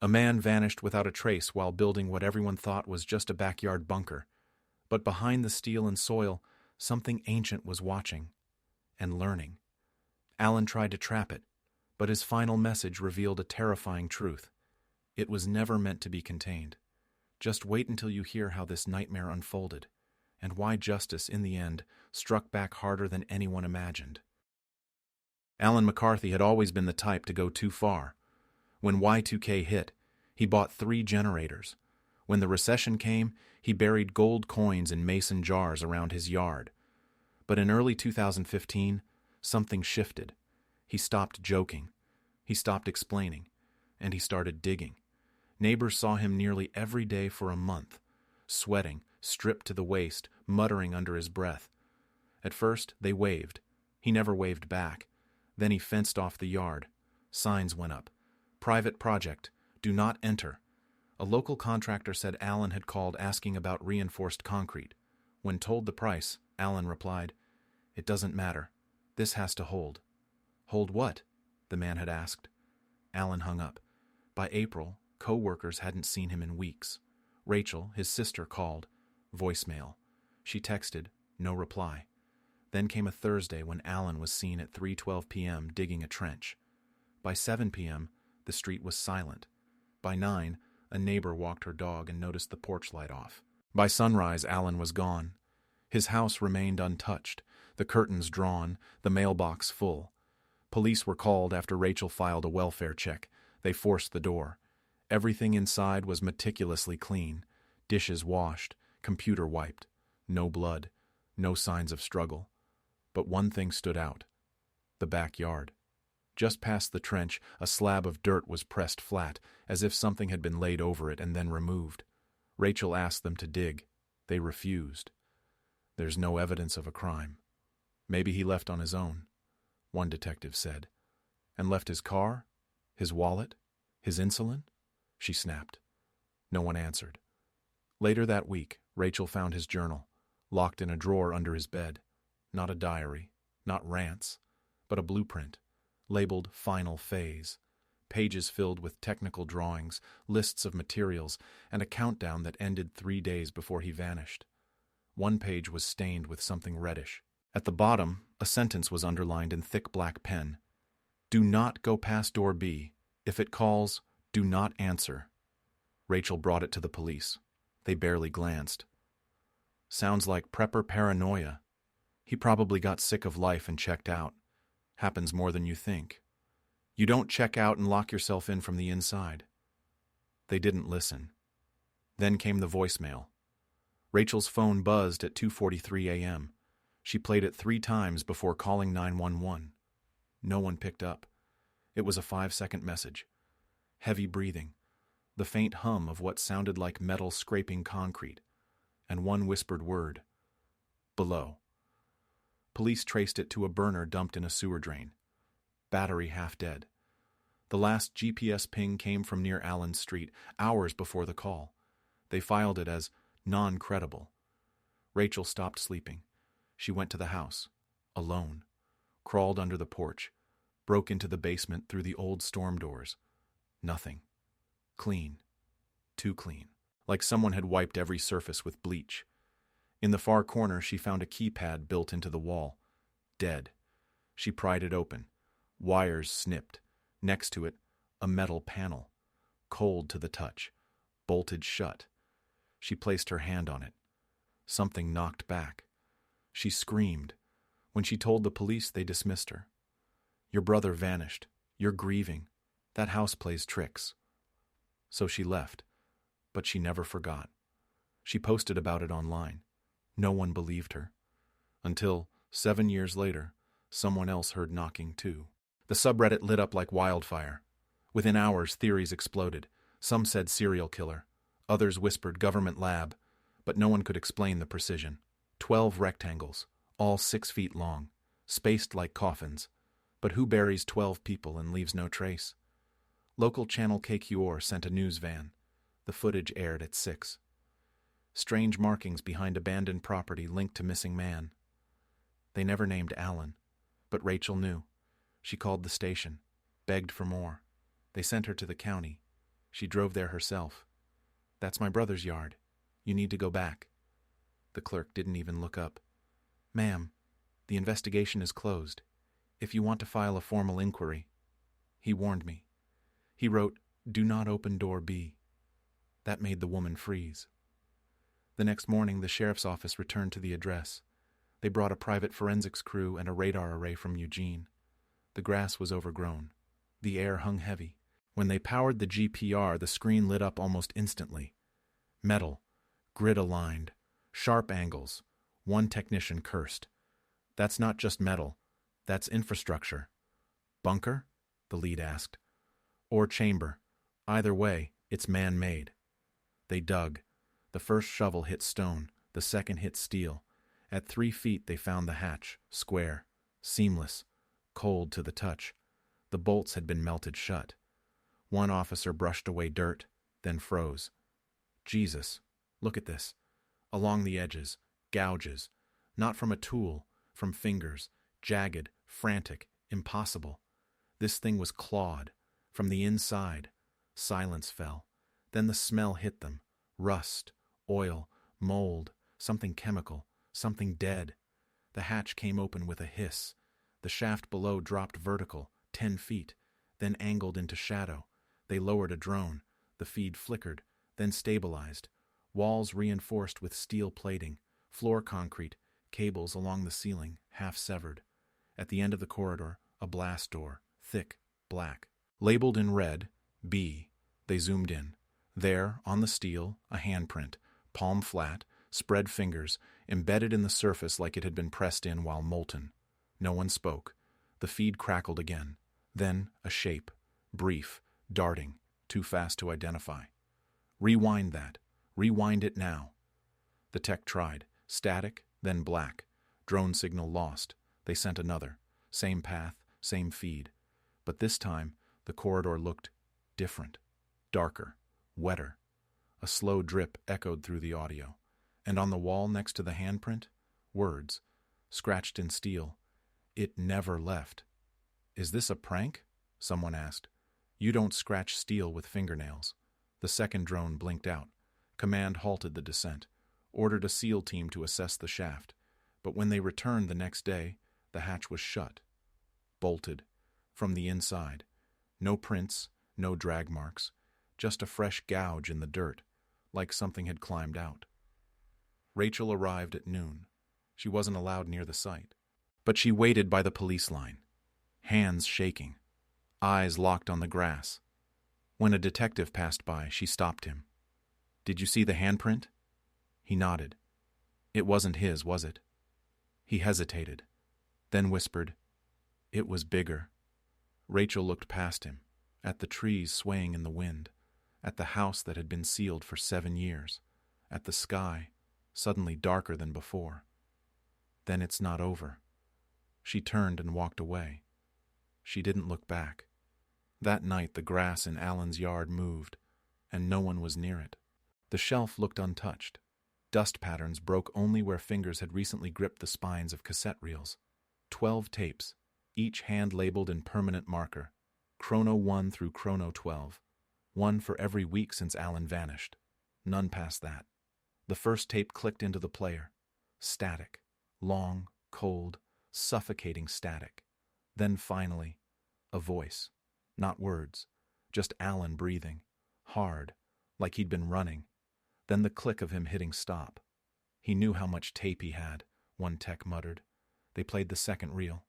A man vanished without a trace while building what everyone thought was just a backyard bunker. But behind the steel and soil, something ancient was watching and learning. Alan tried to trap it, but his final message revealed a terrifying truth. It was never meant to be contained. Just wait until you hear how this nightmare unfolded, and why justice, in the end, struck back harder than anyone imagined. Alan McCarthy had always been the type to go too far. When Y2K hit, he bought 3 generators. When the recession came, he buried gold coins in mason jars around his yard. But in early 2015, something shifted. He stopped joking. He stopped explaining. And he started digging. Neighbors saw him nearly every day for a month, sweating, stripped to the waist, muttering under his breath. At first, they waved. He never waved back. Then he fenced off the yard. Signs went up. Private project. Do not enter. A local contractor said Alan had called asking about reinforced concrete. When told the price, Alan replied, "It doesn't matter. This has to hold." "Hold what?" the man had asked. Alan hung up. By April, co-workers hadn't seen him in weeks. Rachel, his sister, called. Voicemail. She texted. No reply. Then came a Thursday when Alan was seen at 3:12 p.m. digging a trench. By 7 p.m., the street was silent. By 9, a neighbor walked her dog and noticed the porch light off. By sunrise, Alan was gone. His house remained untouched, the curtains drawn, the mailbox full. Police were called after Rachel filed a welfare check. They forced the door. Everything inside was meticulously clean. Dishes washed, computer wiped. No blood, no signs of struggle. But one thing stood out. The backyard. Just past the trench, a slab of dirt was pressed flat, as if something had been laid over it and then removed. Rachel asked them to dig. They refused. There's no evidence of a crime. Maybe he left on his own, one detective said. And left his car? His wallet? His insulin? She snapped. No one answered. Later that week, Rachel found his journal, locked in a drawer under his bed. Not a diary, not rants, but a blueprint, labeled Final Phase. Pages filled with technical drawings, lists of materials, and a countdown that ended 3 days before he vanished. One page was stained with something reddish. At the bottom, a sentence was underlined in thick black pen. Do not go past door B. If it calls, do not answer. Rachel brought it to the police. They barely glanced. Sounds like prepper paranoia. He probably got sick of life and checked out. Happens more than you think. You don't check out and lock yourself in from the inside. They didn't listen. Then came the voicemail. Rachel's phone buzzed at 2:43 a.m. She played it 3 times before calling 911. No one picked up. It was a 5-second message. Heavy breathing. The faint hum of what sounded like metal scraping concrete. And one whispered word. Below. Police traced it to a burner dumped in a sewer drain. Battery half dead. The last GPS ping came from near Allen Street, hours before the call. They filed it as non-credible. Rachel stopped sleeping. She went to the house, alone, crawled under the porch, broke into the basement through the old storm doors. Nothing. Clean. Too clean. Like someone had wiped every surface with bleach. In the far corner, she found a keypad built into the wall. Dead. She pried it open. Wires snipped. Next to it, a metal panel. Cold to the touch. Bolted shut. She placed her hand on it. Something knocked back. She screamed. When she told the police, they dismissed her. Your brother vanished. You're grieving. That house plays tricks. So she left. But she never forgot. She posted about it online. No one believed her. Until, 7 years later, someone else heard knocking too. The subreddit lit up like wildfire. Within hours, theories exploded. Some said serial killer. Others whispered government lab. But no one could explain the precision. 12 rectangles, all 6 feet long, spaced like coffins. But who buries 12 people and leaves no trace? Local channel KQR sent a news van. The footage aired at 6. Strange markings behind abandoned property linked to missing man. They never named Alan, but Rachel knew. She called the station, begged for more. They sent her to the county. She drove there herself. That's my brother's yard. You need to go back. The clerk didn't even look up. Ma'am, the investigation is closed. If you want to file a formal inquiry. He warned me. He wrote, "Do not open door B." That made the woman freeze. The next morning, the sheriff's office returned to the address. They brought a private forensics crew and a radar array from Eugene. The grass was overgrown. The air hung heavy. When they powered the GPR, the screen lit up almost instantly. Metal, grid-aligned, sharp angles. One technician cursed. That's not just metal. That's infrastructure. Bunker? The lead asked. Or chamber. Either way, it's man-made. They dug. The first shovel hit stone. The second hit steel. At 3 feet, they found the hatch, square, seamless, cold to the touch. The bolts had been melted shut. One officer brushed away dirt, then froze. Jesus, look at this. Along the edges, gouges. Not from a tool, from fingers. Jagged, frantic, impossible. This thing was clawed. From the inside. Silence fell. Then the smell hit them. Rust, oil, mold, something chemical, something dead. The hatch came open with a hiss. The shaft below dropped vertical, 10 feet, then angled into shadow. They lowered a drone. The feed flickered, then stabilized. Walls reinforced with steel plating, floor concrete, cables along the ceiling, half severed. At the end of the corridor, a blast door, thick, black. Labeled in red, B. They zoomed in. There, on the steel, a handprint, palm flat, spread fingers, embedded in the surface like it had been pressed in while molten. No one spoke. The feed crackled again. Then a shape, brief, darting, too fast to identify. Rewind that. Rewind it now. The tech tried. Static, then black. Drone signal lost. They sent another. Same path, same feed. But this time, the corridor looked different. Darker. Wetter. A slow drip echoed through the audio. And on the wall next to the handprint, words, scratched in steel. It never left. Is this a prank? Someone asked. You don't scratch steel with fingernails. The second drone blinked out. Command halted the descent, ordered a SEAL team to assess the shaft. But when they returned the next day, the hatch was shut. Bolted. From the inside. No prints, no drag marks. Just a fresh gouge in the dirt, like something had climbed out. Rachel arrived at noon. She wasn't allowed near the site. But she waited by the police line, hands shaking, eyes locked on the grass. When a detective passed by, she stopped him. Did you see the handprint? He nodded. It wasn't his, was it? He hesitated, then whispered, It was bigger. Rachel looked past him, at the trees swaying in the wind, at the house that had been sealed for 7 years, at the sky, suddenly darker than before. Then it's not over. She turned and walked away. She didn't look back. That night the grass in Alan's yard moved, and no one was near it. The shelf looked untouched. Dust patterns broke only where fingers had recently gripped the spines of cassette reels. 12 tapes, each hand-labeled in permanent marker. Chrono 1 through Chrono 12. One for every week since Alan vanished. None past that. The first tape clicked into the player. Static. Long, cold, suffocating static. Then finally, a voice. Not words. Just Alan breathing. Hard, like he'd been running. Then the click of him hitting stop. He knew how much tape he had, one tech muttered. They played the second reel.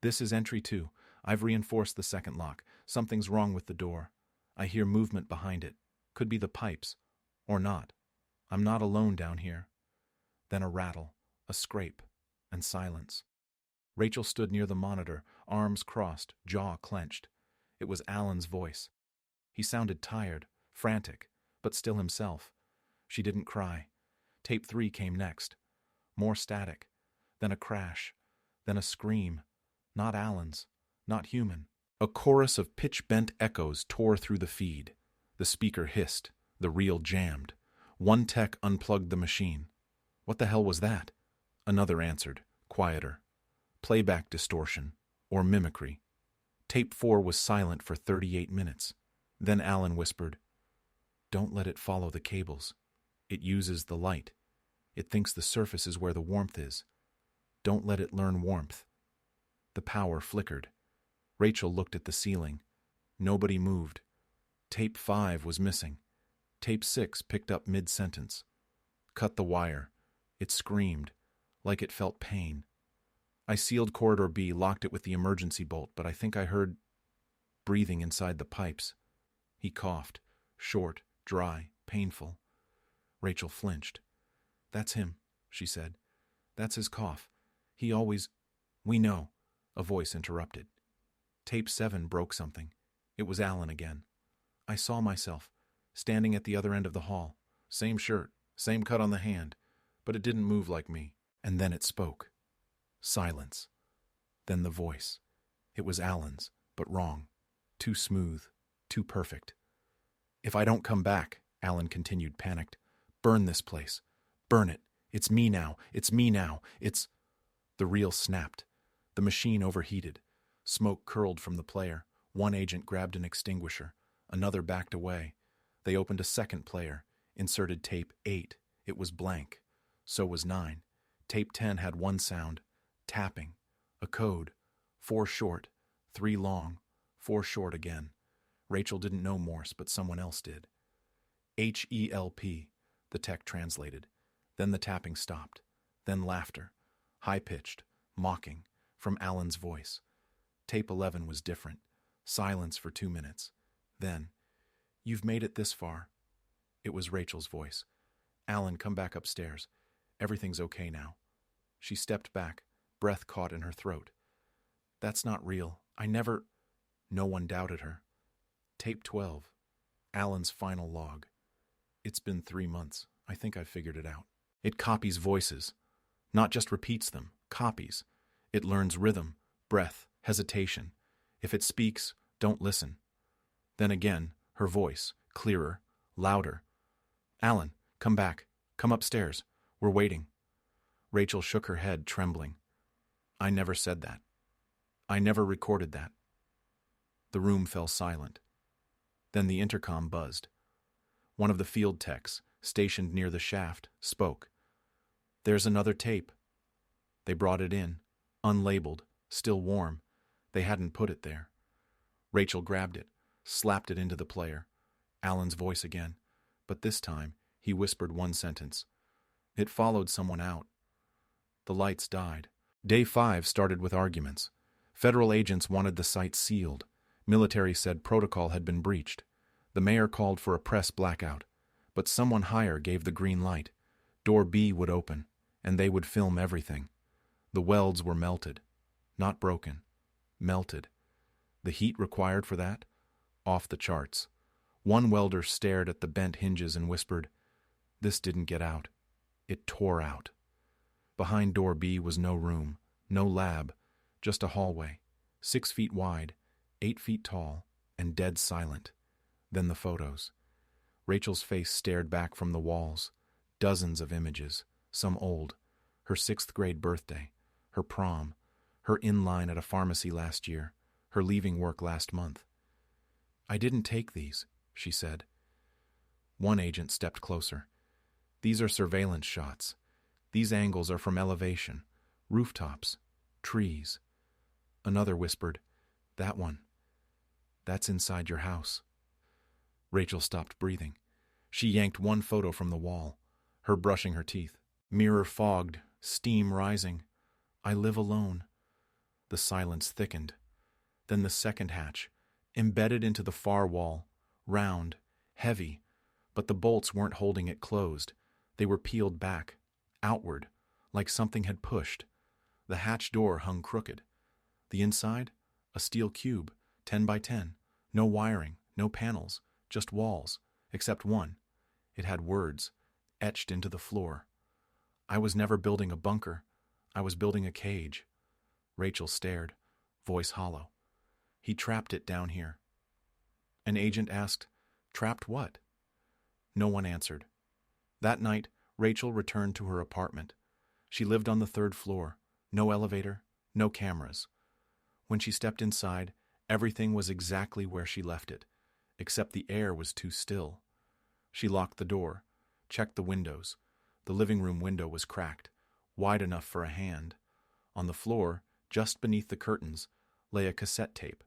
This is entry 2. I've reinforced the second lock. Something's wrong with the door. I hear movement behind it. Could be the pipes. Or not. I'm not alone down here. Then a rattle, a scrape, and silence. Rachel stood near the monitor, arms crossed, jaw clenched. It was Alan's voice. He sounded tired, frantic, but still himself. She didn't cry. Tape 3 came next. More static. Then a crash. Then a scream. Not Alan's. Not human. A chorus of pitch-bent echoes tore through the feed. The speaker hissed. The reel jammed. One tech unplugged the machine. What the hell was that? Another answered, quieter. Playback distortion, or mimicry. Tape 4 was silent for 38 minutes. Then Alan whispered, Don't let it follow the cables. It uses the light. It thinks the surface is where the warmth is. Don't let it learn warmth. The power flickered. Rachel looked at the ceiling. Nobody moved. Tape 5 was missing. Tape 6 picked up mid-sentence. Cut the wire. It screamed, like it felt pain. I sealed corridor B, locked it with the emergency bolt, but I think I heard breathing inside the pipes. He coughed, short, dry, painful. Rachel flinched. "That's him," she said. "That's his cough. He always—" "We know," a voice interrupted. Tape 7 broke something. It was Alan again. I saw myself, standing at the other end of the hall. Same shirt, same cut on the hand, but it didn't move like me. And then it spoke. Silence. Then the voice. It was Alan's, but wrong. Too smooth, too perfect. "If I don't come back," Alan continued, panicked, "burn this place. Burn it. It's me now. It's me now. It's—" The reel snapped. The machine overheated. Smoke curled from the player. One agent grabbed an extinguisher. Another backed away. They opened a second player, inserted tape 8. It was blank. So was 9. Tape 10 had one sound. Tapping. A code. 4 short. 3 long. 4 short again. Rachel didn't know Morse, but someone else did. "HELP," the tech translated. Then the tapping stopped. Then laughter. High-pitched. Mocking. From Alan's voice. Tape 11 was different. Silence for 2 minutes. Then, "You've made it this far." It was Rachel's voice. "Alan, come back upstairs. Everything's okay now." She stepped back, breath caught in her throat. "That's not real. I never—" No one doubted her. Tape 12. Alan's final log. "It's been 3 months. I think I've figured it out." It copies voices. Not just repeats them, copies. It learns rhythm, breath, hesitation. If it speaks, don't listen. Then again, her voice, clearer, louder. "Alan, come back. Come upstairs. We're waiting." Rachel shook her head, trembling. "I never said that. I never recorded that." The room fell silent. Then the intercom buzzed. One of the field techs, stationed near the shaft, spoke. "There's another tape." They brought it in, unlabeled, still warm. They hadn't put it there. Rachel grabbed it, slapped it into the player. Alan's voice again, but this time he whispered one sentence. "It followed someone out." The lights died. Day 5 started with arguments. Federal agents wanted the site sealed. Military said protocol had been breached. The mayor called for a press blackout. But someone higher gave the green light. Door B would open, and they would film everything. The welds were melted. Not broken. Melted. The heat required for that? Off the charts. One welder stared at the bent hinges and whispered, "This didn't get out. It tore out." Behind door B was no room, no lab, just a hallway, 6 feet wide, 8 feet tall, and dead silent. Then the photos. Rachel's face stared back from the walls. Dozens of images, some old. Her 6th grade birthday, her prom, her in-line at a pharmacy last year, her leaving work last month. "I didn't take these," she said. One agent stepped closer. "These are surveillance shots. These angles are from elevation, rooftops, trees." Another whispered, "That one. That's inside your house." Rachel stopped breathing. She yanked one photo from the wall, her brushing her teeth. Mirror fogged, steam rising. "I live alone." The silence thickened. Then the second hatch, embedded into the far wall, round, heavy, but the bolts weren't holding it closed. They were peeled back, outward, like something had pushed. The hatch door hung crooked. The inside? A steel cube, 10 by 10. No wiring, no panels, just walls, except one. It had words, etched into the floor. "I was never building a bunker. I was building a cage." Rachel stared, voice hollow. "He trapped it down here." An agent asked, "Trapped what?" No one answered. That night, Rachel returned to her apartment. She lived on the 3rd floor, no elevator, no cameras. When she stepped inside, everything was exactly where she left it, except the air was too still. She locked the door, checked the windows. The living room window was cracked, wide enough for a hand. On the floor, just beneath the curtains, lay a cassette tape.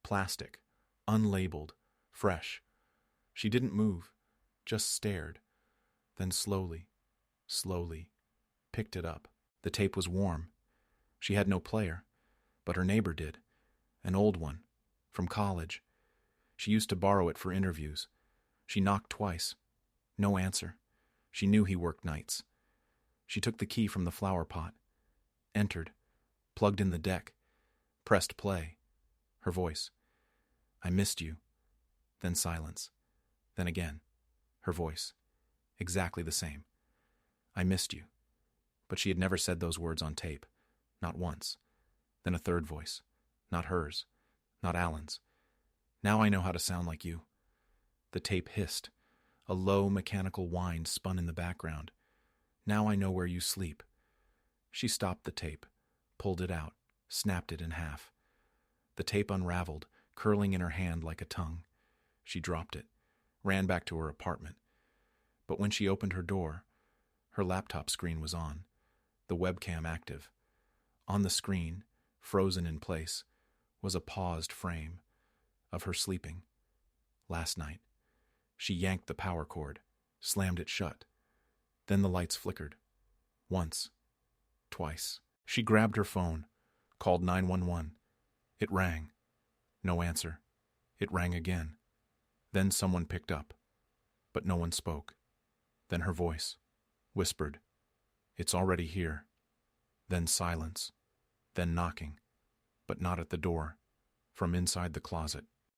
Plastic, unlabeled, fresh. She didn't move, just stared. Then slowly, picked it up. The tape was warm. She had no player, but her neighbor did. An old one, from college. She used to borrow it for interviews. She knocked twice. No answer. She knew he worked nights. She took the key from the flower pot, entered, plugged in the deck, pressed play. Her voice. "I missed you." Then silence. Then again. Her voice. Exactly the same. "I missed you." But she had never said those words on tape. Not once. Then a third voice. Not hers. Not Alan's. "Now I know how to sound like you." The tape hissed. A low mechanical whine spun in the background. "Now I know where you sleep." She stopped the tape, pulled it out, snapped it in half. The tape unraveled, curling in her hand like a tongue. She dropped it, ran back to her apartment. But when she opened her door, her laptop screen was on, the webcam active. On the screen, frozen in place, was a paused frame of her sleeping. Last night. She yanked the power cord, slammed it shut. Then the lights flickered. Once. Twice. She grabbed her phone, called 911. It rang. No answer. It rang again. Then someone picked up. But no one spoke. Then her voice, whispered, "It's already here." Then silence. Then knocking. But not at the door. From inside the closet.